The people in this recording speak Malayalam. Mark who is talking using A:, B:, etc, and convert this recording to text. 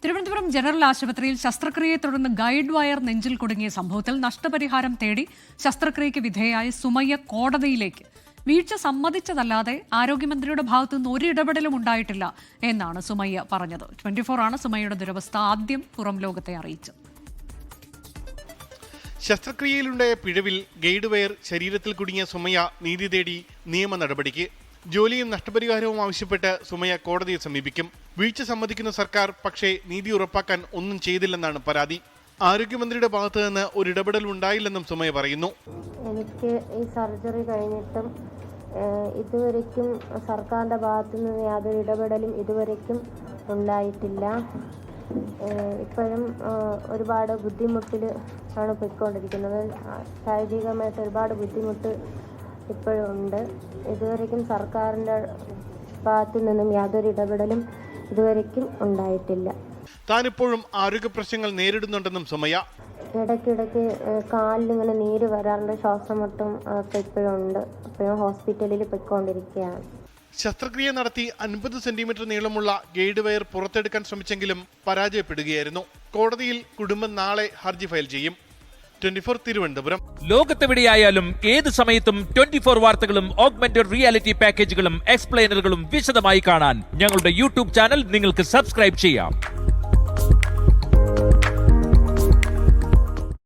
A: തിരുവനന്തപുരം ജനറൽ ആശുപത്രിയിൽ ശസ്ത്രക്രിയയെ തുടർന്ന് ഗൈഡ് വയർ നെഞ്ചിൽ കുടുങ്ങിയ സംഭവത്തിൽ നഷ്ടപരിഹാരം തേടി ശസ്ത്രക്രിയയ്ക്ക് വിധേയയായ സുമയ്യ കോടതിയിലേക്ക്. വീഴ്ച സമ്മതിച്ചതല്ലാതെ ആരോഗ്യമന്ത്രിയുടെ ഭാഗത്തുനിന്ന് ഒരു ഇടപെടലും ഉണ്ടായിട്ടില്ല എന്നാണ് സുമയ്യ പറഞ്ഞത്. 24 ആണ് സുമയ്യയുടെ ദുരവസ്ഥ ആദ്യം പുറം ലോകത്തെ അറിയിച്ചത്.
B: ശസ്ത്രക്രിയയിലുണ്ടായ പിഴവിൽ ഗൈഡ് വയർ ശരീരത്തിൽ കുടുങ്ങിയ സുമയ്യ നീതി തേടി നിയമ നടപടിക്ക്. ജോലിയും നഷ്ടപരിഹാരവും ആവശ്യപ്പെട്ട് സുമയ്യ കോടതിയെ സമീപിക്കും. വീഴ്ച സമ്മതിക്കുന്ന സർക്കാർ പക്ഷേ നീതി ഉറപ്പാക്കാൻ ഒന്നും ചെയ്തില്ലെന്നാണ് പരാതി. ആരോഗ്യമന്ത്രിയുടെ ഭാഗത്ത് നിന്ന് ഒരു ഇടപെടൽ ഉണ്ടായില്ലെന്നും സുമയ്യ പറയുന്നു.
C: എനിക്ക് ഈ സർജറി കഴിഞ്ഞിട്ടും ഇതുവരയ്ക്കും സർക്കാരിൻ്റെ ഭാഗത്തു നിന്ന് യാതൊരു ഇടപെടലും ഇതുവരയ്ക്കും ഉണ്ടായിട്ടില്ല. ഇപ്പോഴും ഒരുപാട് ബുദ്ധിമുട്ടിൽ ആണ് പോയിക്കൊണ്ടിരിക്കുന്നത്. ശാരീരികമായിട്ട് ഒരുപാട് ബുദ്ധിമുട്ട് ഇപ്പോഴും ഉണ്ട്. ഇതുവരയ്ക്കും സർക്കാരിൻ്റെ ഭാഗത്തു നിന്നും യാതൊരു ഇടപെടലും ഇതുവരയ്ക്കും ഉണ്ടായിട്ടില്ല.
B: താനിപ്പോഴും ആരോഗ്യ പ്രശ്നങ്ങൾ നേരിടുന്നുണ്ടെന്നും സുമയ്യ.
C: ഇടയ്ക്കിടയ്ക്ക് കാലിലിങ്ങനെ നീര് വരാറുണ്ട്, ശ്വാസമുട്ടും ഒക്കെ ഇപ്പോഴും ഉണ്ട്. ഇപ്പോഴും ഹോസ്പിറ്റലിൽ പോയിക്കൊണ്ടിരിക്കുകയാണ്.
B: ശസ്ത്രക്രിയ നടത്തി 50 സെന്റിമീറ്റർ നീളമുള്ള ഗൈഡ് വയർ പുറത്തെടുക്കാൻ ശ്രമിച്ചെങ്കിലും പരാജയപ്പെടുകയായിരുന്നു. കോടതിയിൽ കുടുംബം നാളെ ഹർജി ഫയൽ ചെയ്യും. 24 തിരുവനന്തപുരം.
D: ലോകത്തെവിടെയായാലും ഏത് സമയത്തും 24 വാർത്തകളും ഓഗ്മെന്റഡ് റിയാലിറ്റി പാക്കേജുകളും എക്സ്പ്ലെയിനറുകളും വിശദമായി കാണാൻ ഞങ്ങളുടെ യൂട്യൂബ് ചാനൽ നിങ്ങൾക്ക് സബ്സ്ക്രൈബ് ചെയ്യാം.